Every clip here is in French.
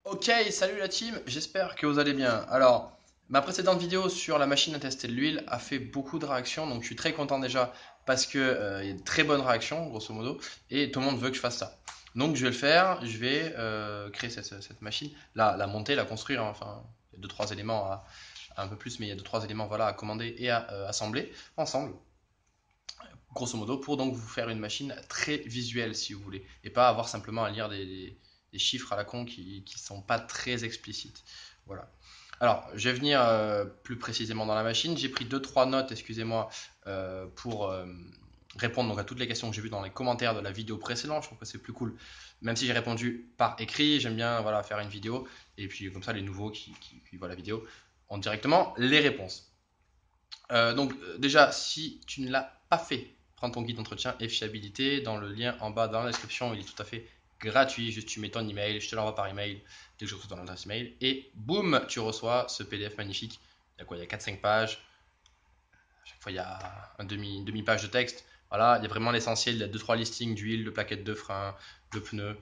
Ok, salut la team, j'espère que vous allez bien. Alors, ma précédente vidéo sur la machine à tester de l'huile a fait beaucoup de réactions, donc je suis très content déjà parce que il y a de très bonnes réactions, grosso modo, et tout le monde veut que je fasse ça. Donc je vais le faire, je vais créer cette machine, la monter, la construire, hein. Enfin, il y a deux trois éléments un peu plus, mais il y a deux trois éléments voilà, à commander et à assembler ensemble, grosso modo, pour donc vous faire une machine très visuelle si vous voulez, et pas avoir simplement à lire des chiffres à la con qui ne sont pas très explicites. Voilà. Alors, je vais venir plus précisément dans la machine. J'ai pris deux trois notes, excusez-moi, pour répondre donc à toutes les questions que j'ai vues dans les commentaires de la vidéo précédente. Je trouve que c'est plus cool. Même si j'ai répondu par écrit, j'aime bien voilà, faire une vidéo. Et puis comme ça, les nouveaux qui voient la vidéo ont directement les réponses. Déjà, si tu ne l'as pas fait, prends ton guide d'entretien et fiabilité dans le lien en bas dans la description. Il est tout à fait gratuit. Juste tu mets ton email, je te l'envoie par email dès que je reçois ton adresse email. Et boum, tu reçois ce PDF magnifique. Il y a quoi? Il y a 4-5 pages. À chaque fois, il y a une demi-page de texte. Voilà, il y a vraiment l'essentiel. Il y a 2-3 listings d'huile, de plaquettes de frein, de pneus,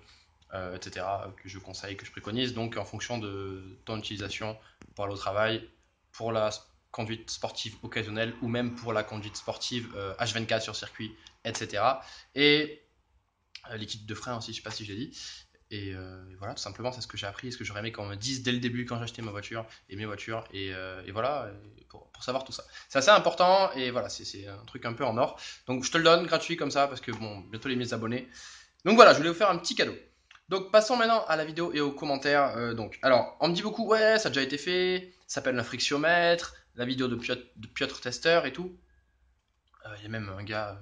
etc. que je conseille, que je préconise. Donc, en fonction de ton utilisation pour aller au travail, pour la conduite sportive occasionnelle ou même pour la conduite sportive H24 sur circuit, etc. Et les kits de frein aussi, je ne sais pas si je l'ai dit. Et voilà, tout simplement, c'est ce que j'ai appris et ce que j'aurais aimé qu'on me dise dès le début quand j'ai acheté ma voiture et mes voitures. Et voilà, pour savoir tout ça. C'est assez important et voilà, c'est un truc un peu en or. Donc je te le donne gratuit comme ça parce que bon, bientôt les 1000 abonnés. Donc voilà, je voulais vous faire un petit cadeau. Donc passons maintenant à la vidéo et aux commentaires. Alors, on me dit beaucoup, ouais, ça a déjà été fait, ça s'appelle un frictiomètre, la vidéo de Piotr Tester et tout. Il y a même un gars,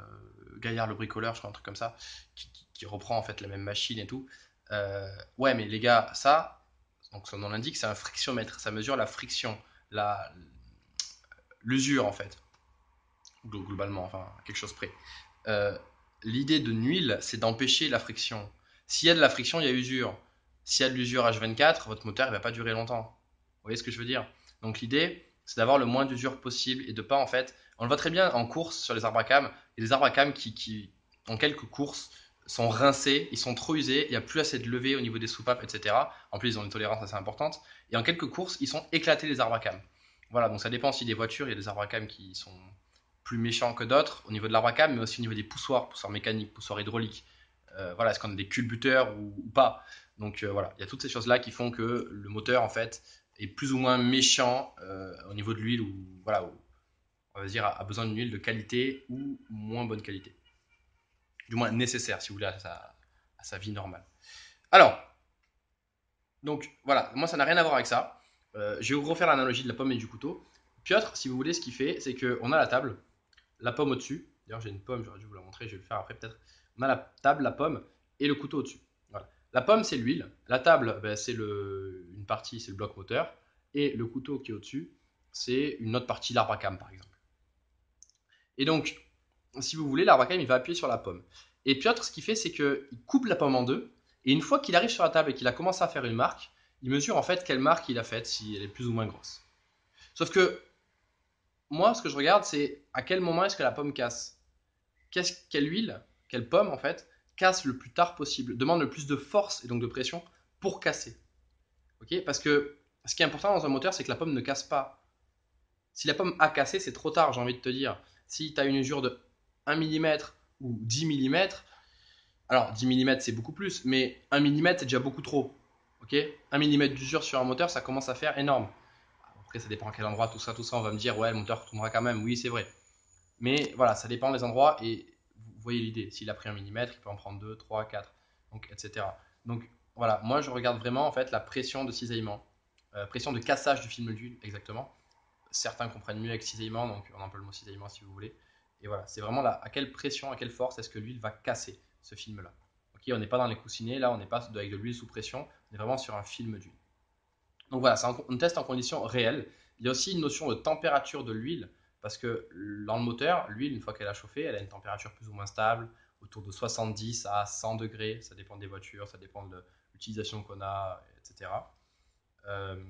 Gaillard le bricoleur, je crois, un truc comme ça, qui reprend en fait la même machine et tout. Ouais, mais les gars, ça, donc son nom l'indique, c'est un frictiomètre. Ça mesure la friction, la l'usure en fait, globalement, enfin quelque chose près. Euh, L'idée de huile, c'est d'empêcher la friction. S'il y a de la friction, il y a usure. S'il y a de l'usure H24, votre moteur ne va pas durer longtemps. Vous voyez ce que je veux dire? Donc l'idée, c'est d'avoir le moins d'usure possible et de pas en fait. On le voit très bien en course sur les arbres à cam. Il y a des arbres à cam en quelques courses, sont rincés, ils sont trop usés, il n'y a plus assez de levée au niveau des soupapes, etc. En plus, ils ont une tolérance assez importante. Et en quelques courses, ils sont éclatés les arbres à cam. Voilà, donc ça dépend aussi des voitures. Il y a des arbres à cam qui sont plus méchants que d'autres au niveau de l'arbre à cam, mais aussi au niveau des poussoirs mécaniques, poussoirs hydrauliques. Voilà, est-ce qu'on a des culbuteurs ou pas? Donc voilà, il y a toutes ces choses-là qui font que le moteur en fait est plus ou moins méchant au niveau de l'huile ou voilà, on va dire a besoin d'une huile de qualité ou moins bonne qualité, du moins nécessaire si vous voulez à sa vie normale. Alors, donc voilà, moi ça n'a rien à voir avec ça. Je vais vous refaire l'analogie de la pomme et du couteau. Piotr, si vous voulez, ce qu'il fait, c'est qu'on a la table, la pomme au-dessus. D'ailleurs, j'ai une pomme, j'aurais dû vous la montrer, je vais le faire après peut-être. On a la table, la pomme et le couteau au-dessus. Voilà. La pomme, c'est l'huile. La table, ben, c'est une partie, c'est le bloc moteur. Et le couteau qui est au-dessus, c'est une autre partie, l'arbre à cam, par exemple. Et donc, si vous voulez, l'arbre à cam, il va appuyer sur la pomme. Et Piotr, ce qu'il fait, c'est qu'il coupe la pomme en deux. Et une fois qu'il arrive sur la table et qu'il a commencé à faire une marque, il mesure en fait quelle marque il a faite, si elle est plus ou moins grosse. Sauf que moi, ce que je regarde, c'est à quel moment est-ce que la pomme casse. Quelle huile, quelle pomme en fait, casse le plus tard possible, demande le plus de force et donc de pression pour casser. Ok? Parce que ce qui est important dans un moteur, c'est que la pomme ne casse pas. Si la pomme a cassé, c'est trop tard, j'ai envie de te dire. Si tu as une usure de 1 millimètre ou 10 millimètres, alors 10 millimètres c'est beaucoup plus, mais 1 millimètre c'est déjà beaucoup trop. Ok? 1 millimètre d'usure sur un moteur, ça commence à faire énorme. Après, ça dépend à quel endroit, tout ça, on va me dire, ouais, le moteur tournera quand même. Oui, c'est vrai. Mais voilà, ça dépend des endroits et vous voyez l'idée. S'il a pris 1 millimètre, il peut en prendre 2, 3, 4, donc, etc. Donc voilà, moi je regarde vraiment en fait la pression de cisaillement, pression de cassage du film d'huile exactement. Certains comprennent mieux avec cisaillement, donc on emploie le mot cisaillement si vous voulez. Et voilà, c'est vraiment là, à quelle pression, à quelle force est-ce que l'huile va casser ce film-là. Ok, on n'est pas dans les coussinets, là on n'est pas avec de l'huile sous pression, on est vraiment sur un film d'huile. Donc voilà, c'est un test en conditions réelles. Il y a aussi une notion de température de l'huile, parce que dans le moteur, l'huile, une fois qu'elle a chauffé, elle a une température plus ou moins stable, autour de 70 à 100 degrés. Ça dépend des voitures, ça dépend de l'utilisation qu'on a, etc. Euh,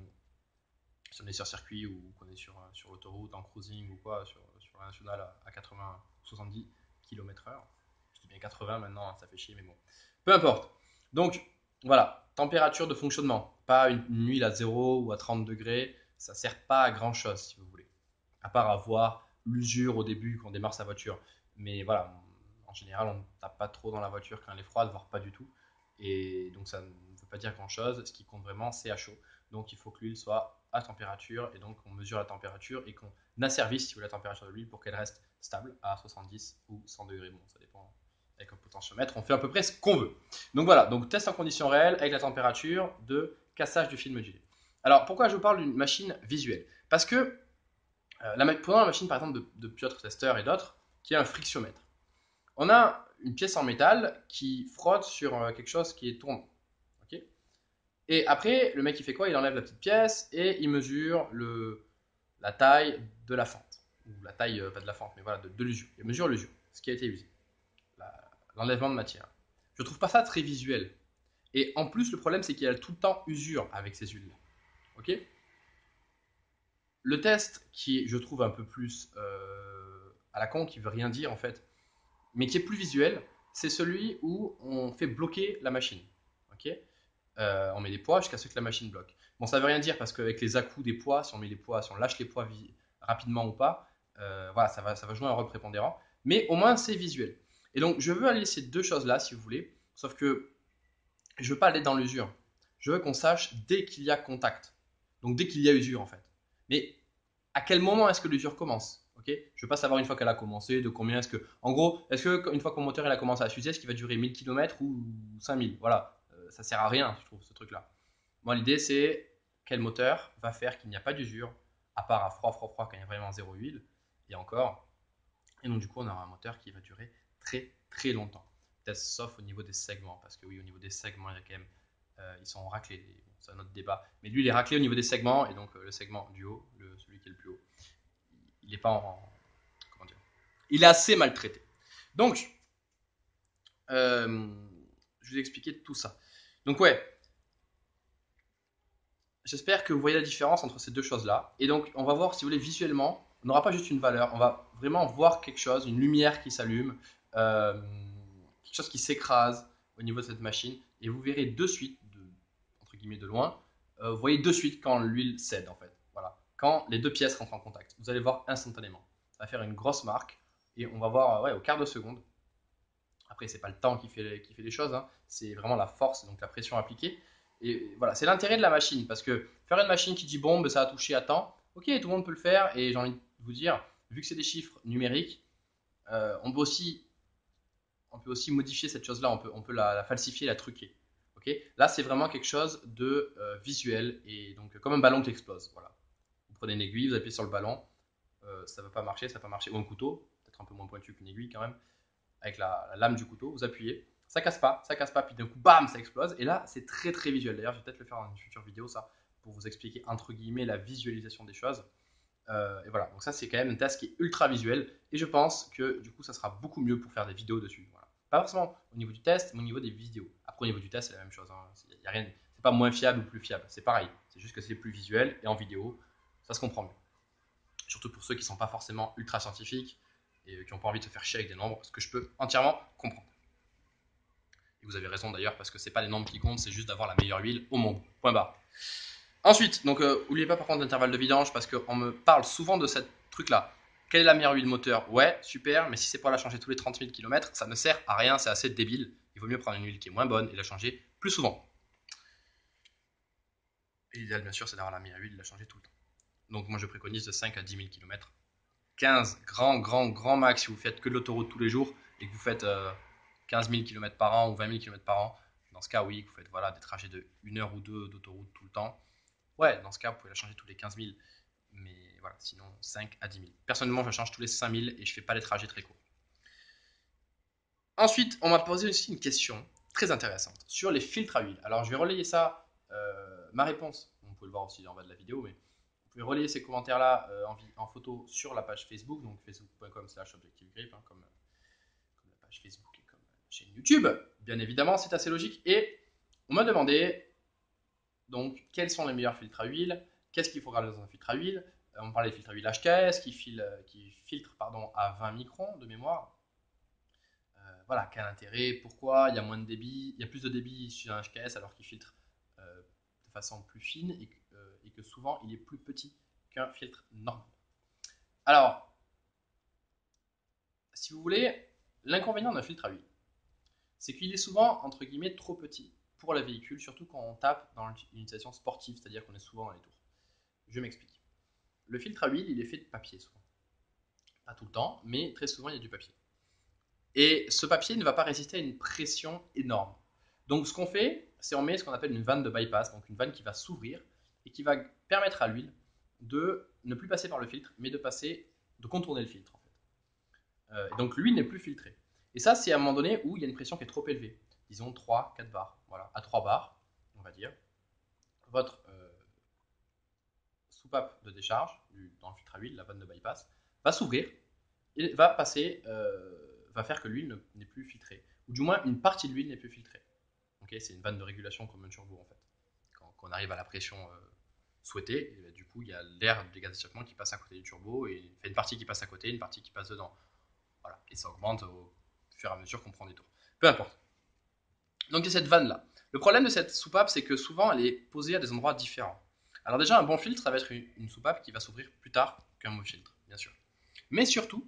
si on est sur circuit ou qu'on est sur l'autoroute, en cruising ou quoi, sur la nationale à 80, 70 km/h. Je dis bien 80 maintenant, hein, ça fait chier, mais bon. Peu importe. Donc, voilà, température de fonctionnement. pas une huile à 0 ou à 30 degrés, ça sert pas à grand chose si vous voulez. À part avoir l'usure au début quand on démarre sa voiture. Mais voilà, en général, on ne tape pas trop dans la voiture quand elle est froide, voire pas du tout. Et donc ça ne veut pas dire grand chose. Ce qui compte vraiment, c'est à chaud. Donc il faut que l'huile soit à température et donc on mesure la température et qu'on asservisse si vous voulez la température de l'huile pour qu'elle reste stable à 70 ou 100 degrés. Bon, ça dépend. Avec un potentiomètre, on fait à peu près ce qu'on veut. Donc voilà, donc test en conditions réelles avec la température de cassage du film d'huile. Alors pourquoi je vous parle d'une machine visuelle? Parce que prenons la machine par exemple de Piotr Tester et d'autres, qui est un frictiomètre. On a une pièce en métal qui frotte sur quelque chose qui est tournant. Okay, et après, le mec il fait quoi? Il enlève la petite pièce et il mesure la taille de la fente. Ou la taille, pas de la fente, mais voilà, de l'usure. Il mesure l'usure, ce qui a été usé. L'enlèvement de matière. Je trouve pas ça très visuel. Et en plus, le problème, c'est qu'il y a tout le temps usure avec ces huiles-là. Ok? Le test qui est, je trouve, un peu plus à la con, qui veut rien dire en fait, mais qui est plus visuel, c'est celui où on fait bloquer la machine. Ok? On met des poids jusqu'à ce que la machine bloque. Bon, ça veut rien dire parce qu'avec les à-coups des poids, si on met les poids, si on lâche les poids rapidement ou pas, voilà, ça va jouer un rôle prépondérant. Mais au moins, c'est visuel. Et donc, je veux allier ces deux choses-là, si vous voulez, sauf que je veux pas aller dans l'usure. Je veux qu'on sache dès qu'il y a contact. Donc, dès qu'il y a usure, en fait. Mais à quel moment est-ce que l'usure commence? Ok, je veux pas savoir une fois qu'elle a commencé, de combien est-ce que. En gros, est-ce que une fois que mon moteur il a commencé à s'user, est-ce qu'il va durer 1000 km ou 5000? Voilà, ça sert à rien, je trouve, ce truc-là. Moi, l'idée, c'est quel moteur va faire qu'il n'y a pas d'usure, à part à froid, froid, froid, quand il y a vraiment zéro huile, et encore. Et donc, du coup, on aura un moteur qui va durer très, très longtemps. Peut-être sauf au niveau des segments, parce que oui, au niveau des segments, il y a quand même. Ils sont raclés, bon, c'est un autre débat. Mais lui, il est raclé au niveau des segments, et donc le segment du haut, celui qui est le plus haut, il n'est pas comment dire, il est assez maltraité. Donc, je vous ai expliqué tout ça. Donc ouais, j'espère que vous voyez la différence entre ces deux choses-là. Et donc, on va voir, si vous voulez, visuellement, on n'aura pas juste une valeur, on va vraiment voir quelque chose, une lumière qui s'allume, euh, quelque chose qui s'écrase au niveau de cette machine. Et vous verrez de suite, entre guillemets de loin, vous voyez de suite quand l'huile cède, en fait. Voilà. Quand les deux pièces rentrent en contact. Vous allez voir instantanément. Ça va faire une grosse marque. Et on va voir ouais, au quart de seconde. Après, c'est pas le temps qui fait les choses, hein. C'est vraiment la force, donc la pression appliquée. Et voilà, c'est l'intérêt de la machine, parce que faire une machine qui dit bon, ben, ça a touché à temps, ok, tout le monde peut le faire, et j'ai envie de vous dire, vu que c'est des chiffres numériques, on peut aussi modifier cette chose-là, on peut la falsifier, la truquer. Okay, là, c'est vraiment quelque chose de visuel, et donc comme un ballon qui explose. Voilà. Vous prenez une aiguille, vous appuyez sur le ballon, ça ne va pas marcher, ça va pas marcher, ou un couteau, peut-être un peu moins pointu qu'une aiguille quand même, avec la lame du couteau, vous appuyez, ça casse pas, puis d'un coup, bam, ça explose. Et là, c'est très très visuel. D'ailleurs, je vais peut-être le faire dans une future vidéo, ça, pour vous expliquer entre guillemets la visualisation des choses. Et voilà, donc ça, c'est quand même un test qui est ultra visuel. Et je pense que du coup, ça sera beaucoup mieux pour faire des vidéos dessus. Voilà. Pas forcément au niveau du test, mais au niveau des vidéos. Après, au niveau du test, c'est la même chose. Hein. Y a rien, c'est pas moins fiable ou plus fiable. C'est pareil. C'est juste que c'est plus visuel et en vidéo, ça se comprend mieux. Surtout pour ceux qui ne sont pas forcément ultra scientifiques et qui n'ont pas envie de se faire chier avec des nombres, ce que je peux entièrement comprendre. Et vous avez raison d'ailleurs, parce que c'est pas les nombres qui comptent, c'est juste d'avoir la meilleure huile au monde. Point barre. Ensuite, donc n'oubliez pas par contre l'intervalle de vidange, parce qu'on me parle souvent de ce truc-là. Quelle est la meilleure huile moteur? Ouais, super, mais si c'est pour la changer tous les 30 000 km, ça ne sert à rien, c'est assez débile. Il vaut mieux prendre une huile qui est moins bonne et la changer plus souvent. Et l'idéal, bien sûr, c'est d'avoir la meilleure huile et la changer tout le temps. Donc moi, je préconise de 5 à 10 000 km. 15, grand max, si vous faites que de l'autoroute tous les jours et que vous faites 15 000 km par an ou 20 000 km par an, dans ce cas, oui, vous faites voilà, des trajets de 1 heure ou 2 d'autoroute tout le temps. Ouais, dans ce cas, vous pouvez la changer tous les 15 000, mais voilà, sinon 5 à 10 000. Personnellement, je change tous les 5 000 et je fais pas les trajets très courts. Ensuite, on m'a posé aussi une question très intéressante sur les filtres à huile. Alors, je vais relayer ça, ma réponse, vous pouvez le voir aussi en bas de la vidéo, mais vous pouvez relayer ces commentaires-là en photo sur la page Facebook, donc facebook.com/objectivegrip, hein, comme la page Facebook et comme la chaîne YouTube. Bien évidemment, c'est assez logique. Et on m'a demandé donc quels sont les meilleurs filtres à huile, qu'est-ce qu'il faut regarder dans un filtre à huile. On parlait des filtres à huile HKS qui filtrent à 20 microns de mémoire. Voilà, quel intérêt, pourquoi, il y a moins de débit, il y a plus de débit sur un HKS alors qu'il filtre façon plus fine et que souvent il est plus petit qu'un filtre normal. Alors, si vous voulez, l'inconvénient d'un filtre à huile, c'est qu'il est souvent, entre guillemets, trop petit pour le véhicule, surtout quand on tape dans une utilisation sportive, c'est-à-dire qu'on est souvent dans les tours. Je m'explique. Le filtre à huile, il est fait de papier souvent. Pas tout le temps, mais très souvent, il y a du papier. Et ce papier ne va pas résister à une pression énorme. Donc ce qu'on fait, c'est on met ce qu'on appelle une vanne de bypass, donc une vanne qui va s'ouvrir et qui va permettre à l'huile de ne plus passer par le filtre, mais de contourner le filtre en fait. Donc l'huile n'est plus filtrée. Et ça, c'est à un moment donné où il y a une pression qui est trop élevée, disons 3-4 bars. Voilà, à 3 bars, on va dire, votre soupape de décharge dans le filtre à huile, la vanne de bypass, va s'ouvrir et va faire que l'huile n'est plus filtrée, ou du moins une partie de l'huile n'est plus filtrée. Okay, c'est une vanne de régulation comme un turbo en fait. Quand on arrive à la pression souhaitée, et du coup il y a l'air des gaz d'échappement qui passe à côté du turbo et il fait une partie qui passe à côté, une partie qui passe dedans. Voilà, et ça augmente au fur et à mesure qu'on prend des tours. Peu importe. Donc il y a cette vanne là. Le problème de cette soupape, c'est que souvent elle est posée à des endroits différents. Alors déjà un bon filtre, ça va être une soupape qui va s'ouvrir plus tard qu'un mauvais filtre, bien sûr. Mais surtout,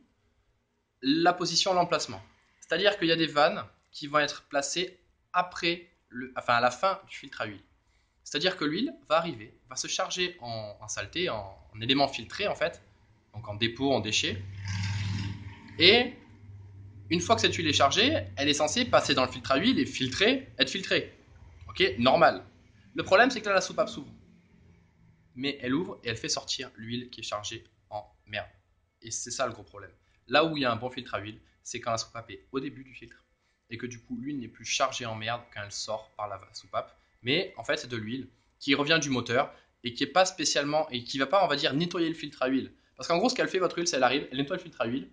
la position, l'emplacement. C'est-à-dire qu'il y a des vannes qui vont être placées à la fin du filtre à huile. C'est-à-dire que l'huile va arriver, va se charger en saleté, en éléments filtrés en fait, donc en dépôts, en déchets. Et une fois que cette huile est chargée, elle est censée passer dans le filtre à huile et être filtrée. Ok, normal. Le problème, c'est que là, la soupape s'ouvre. Mais elle ouvre et elle fait sortir l'huile qui est chargée en merde. Et c'est ça le gros problème. Là où il y a un bon filtre à huile, c'est quand la soupape est au début du filtre et que du coup l'huile n'est plus chargée en merde quand elle sort par la soupape. Mais en fait, c'est de l'huile qui revient du moteur et qui est pas spécialement et qui va pas, on va dire, nettoyer le filtre à huile. Parce qu'en gros, ce qu'elle fait, votre huile, c'est elle arrive, elle nettoie le filtre à huile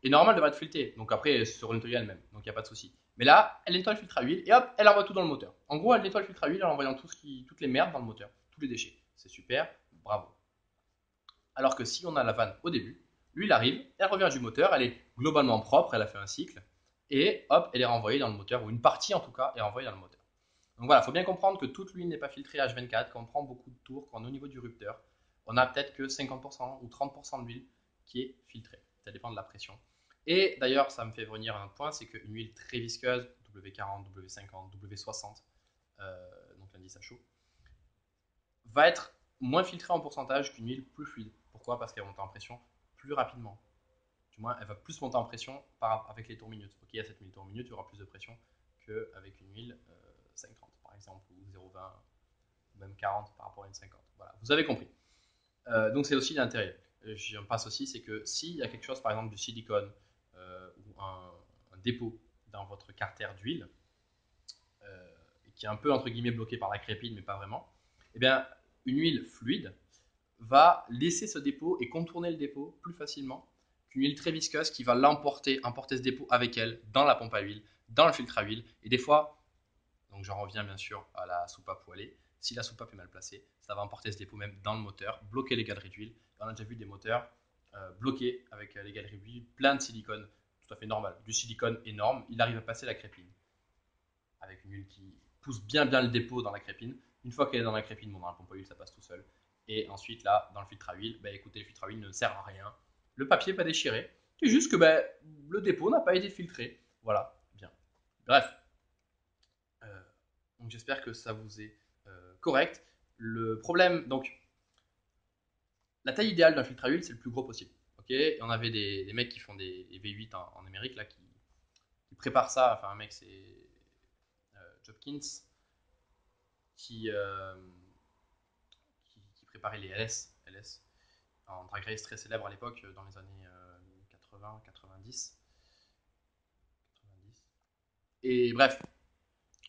et normalement, elle devrait être filtrée. Donc après, elle se nettoyer elle-même. Donc il n'y a pas de souci. Mais là, elle nettoie le filtre à huile et hop, elle envoie tout dans le moteur. En gros, elle nettoie le filtre à huile en envoyant toutes les merdes dans le moteur, tous les déchets. C'est super, bravo. Alors que si on a la vanne au début, l'huile arrive, elle revient du moteur, elle est globalement propre, elle a fait un cycle, et hop, elle est renvoyée dans le moteur, ou une partie en tout cas est renvoyée dans le moteur. Donc voilà, il faut bien comprendre que toute l'huile n'est pas filtrée H24, quand on prend beaucoup de tours, quand on est au niveau du rupteur, on a peut-être que 50% ou 30% de l'huile qui est filtrée. Ça dépend de la pression. Et d'ailleurs, ça me fait venir à un autre point, c'est qu'une huile très visqueuse, W40, W50, W60, donc l'indice à chaud, va être moins filtrée en pourcentage qu'une huile plus fluide. Pourquoi? Parce qu'elle monte en pression plus rapidement. Du moins, elle va plus monter en pression avec les tours minutes. Ok, à 7000 tours minutes, il y aura plus de pression qu'avec une huile 50 par exemple, ou 0,20, ou même 40 par rapport à une 50. Voilà, vous avez compris. Donc c'est aussi l'intérêt. J'en passe aussi, c'est que s'il y a quelque chose, par exemple du silicone ou un dépôt dans votre carter d'huile, qui est un peu entre guillemets bloqué par la crépine, mais pas vraiment, eh bien, une huile fluide va laisser ce dépôt et contourner le dépôt plus facilement qu'une huile très visqueuse qui va emporter ce dépôt avec elle dans la pompe à huile, dans le filtre à huile. Et des fois, donc j'en reviens bien sûr à la soupape poêlée, si la soupape est mal placée, ça va emporter ce dépôt même dans le moteur, bloquer les galeries d'huile. On a déjà vu des moteurs bloqués avec les galeries d'huile, plein de silicone, tout à fait normal. Du silicone énorme, il arrive à passer la crépine avec une huile qui pousse bien le dépôt dans la crépine. Une fois qu'elle est dans la crépine, bon, dans la pompe à huile, ça passe tout seul. Et ensuite, là, dans le filtre à huile, bah, écoutez, le filtre à huile ne sert à rien. Le papier n'est pas déchiré. C'est juste que le dépôt n'a pas été filtré. Voilà, bien. Bref. Donc j'espère que ça vous est correct. Le problème, donc, la taille idéale d'un filtre à huile, c'est le plus gros possible. Ok, et on avait des mecs qui font des V8 en Amérique, là, qui préparent ça. Enfin, un mec, c'est Jobkins, qui, euh, qui préparait les LS en drag race très célèbre à l'époque, dans les années 80, 90. Et bref,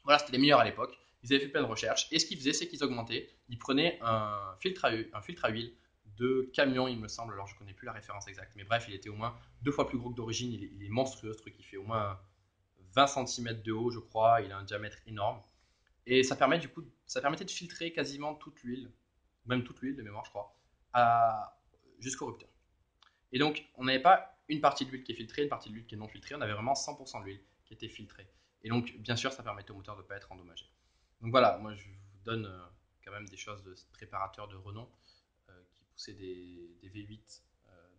voilà, c'était les meilleurs à l'époque. Ils avaient fait plein de recherches. Et ce qu'ils faisaient, c'est qu'ils augmentaient. Ils prenaient un filtre à huile de camion, il me semble. Alors, je ne connais plus la référence exacte. Mais bref, il était au moins 2 fois plus gros que d'origine. Il est monstrueux, ce truc. Il fait au moins 20 cm de haut, je crois. Il a un diamètre énorme. Et ça permettait de filtrer quasiment toute l'huile, même toute l'huile de mémoire, je crois, jusqu'au rupteur. Et donc, on n'avait pas une partie de l'huile qui est filtrée, une partie de l'huile qui est non filtrée, on avait vraiment 100% de l'huile qui était filtrée. Et donc, bien sûr, ça permettait au moteur de ne pas être endommagé. Donc voilà, moi je vous donne quand même des choses de préparateurs de renom qui poussaient des V8,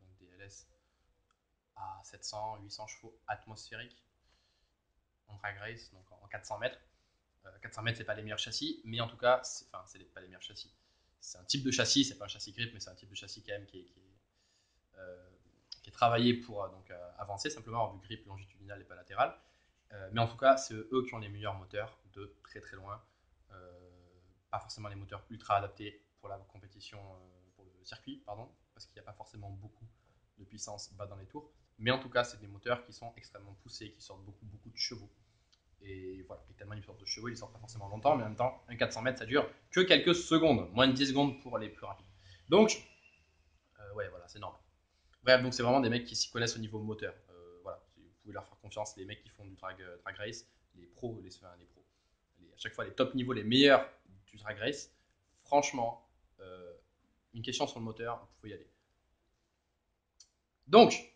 donc des LS à 700, 800 chevaux atmosphériques en drag race, donc en 400 mètres. 400 mètres, c'est pas les meilleurs châssis, mais en tout cas, c'est pas les meilleurs châssis. C'est un type de châssis, c'est pas un châssis grip, mais c'est un type de châssis quand même qui est travaillé pour avancer, simplement avoir du grip longitudinal et pas latéral. Mais en tout cas, c'est eux qui ont les meilleurs moteurs de très très loin. Pas forcément les moteurs ultra adaptés pour la compétition, pour le circuit, pardon, parce qu'il n'y a pas forcément beaucoup de puissance bas dans les tours. Mais en tout cas, c'est des moteurs qui sont extrêmement poussés, qui sortent beaucoup de chevaux. Et voilà, et tellement ils sortent de chevaux, ils sortent pas forcément longtemps, mais en même temps, un 400 mètres, ça dure que quelques secondes, moins de 10 secondes pour les plus rapides. Donc, ouais, voilà, c'est normal. Bref, donc c'est vraiment des mecs qui s'y connaissent au niveau moteur. Voilà, vous pouvez leur faire confiance, les mecs qui font du drag race, les pros, à chaque fois les top niveaux, les meilleurs du drag race. Franchement, une question sur le moteur, vous pouvez y aller. Donc,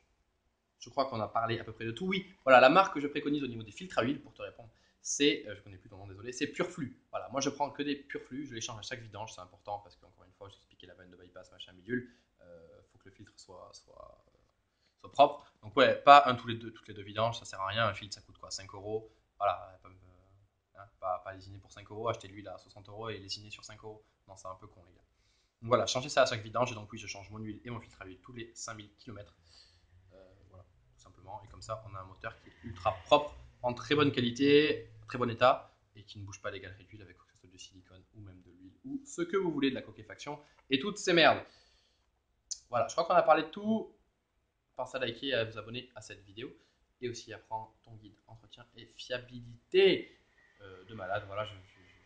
je crois qu'on a parlé à peu près de tout. Oui, voilà, la marque que je préconise au niveau des filtres à huile, pour te répondre, c'est, je ne connais plus ton nom, désolé, c'est Pureflux. Voilà, moi je prends que des Pureflux, je les change à chaque vidange, c'est important parce qu'encore une fois, j'ai expliqué la vanne de bypass, machin, bidule, faut que le filtre soit propre. Donc ouais, pas un toutes les deux vidanges, ça sert à rien. Un filtre, ça coûte quoi, 5 euros. Voilà, pas lésiner pour 5 euros, acheter l'huile à 60 euros et lésiner sur 5 euros. Non, c'est un peu con, les gars. Donc voilà, changez ça à chaque vidange. Et donc oui, je change mon huile et mon filtre à huile tous les 5000 km. Voilà, tout simplement. Et comme ça, on a un moteur qui est ultra propre, en très bonne qualité, très bon état, et qui ne bouge pas les galeries d'huile avec que ce soit du silicone ou même de l'huile, ou ce que vous voulez, de la coquefaction, et toutes ces merdes. Voilà, je crois qu'on a parlé de tout. Pensez à liker et à vous abonner à cette vidéo. Et aussi à prendre ton guide entretien et fiabilité de malade. Voilà, je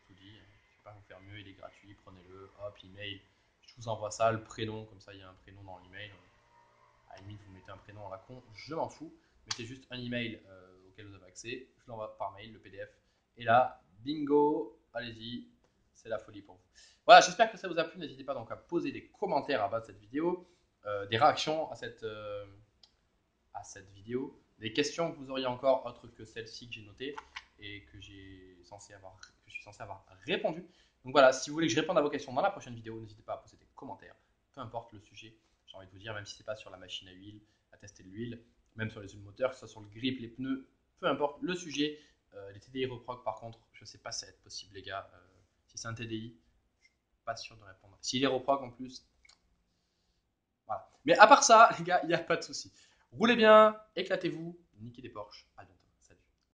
tout dis. Je ne vais pas vous faire mieux, il est gratuit, prenez-le. Hop, email. Je vous envoie ça, le prénom, comme ça il y a un prénom dans l'email. À la limite, vous mettez un prénom à la con, je m'en fous. Mettez juste un email auquel vous avez accès. Je l'envoie par mail, le PDF. Et là, bingo, allez-y, c'est la folie pour vous. Voilà, j'espère que ça vous a plu. N'hésitez pas donc à poser des commentaires à bas de cette vidéo, des réactions à cette vidéo, des questions que vous auriez encore autres que celles-ci que j'ai notées et que je suis censé avoir répondu. Donc voilà, si vous voulez que je réponde à vos questions dans la prochaine vidéo, n'hésitez pas à poser des commentaires, peu importe le sujet. J'ai envie de vous dire, même si c'est pas sur la machine à huile, à tester de l'huile, même sur les huiles moteurs, que ce soit sur le grip, les pneus, peu importe le sujet. Les TDI reproc, par contre, je ne sais pas si ça va être possible, les gars. Si c'est un TDI, je suis pas sûr de répondre. S'il est reproc en plus, voilà. Mais à part ça, les gars, il n'y a pas de souci. Roulez bien, éclatez-vous, niquez des Porsche. À bientôt.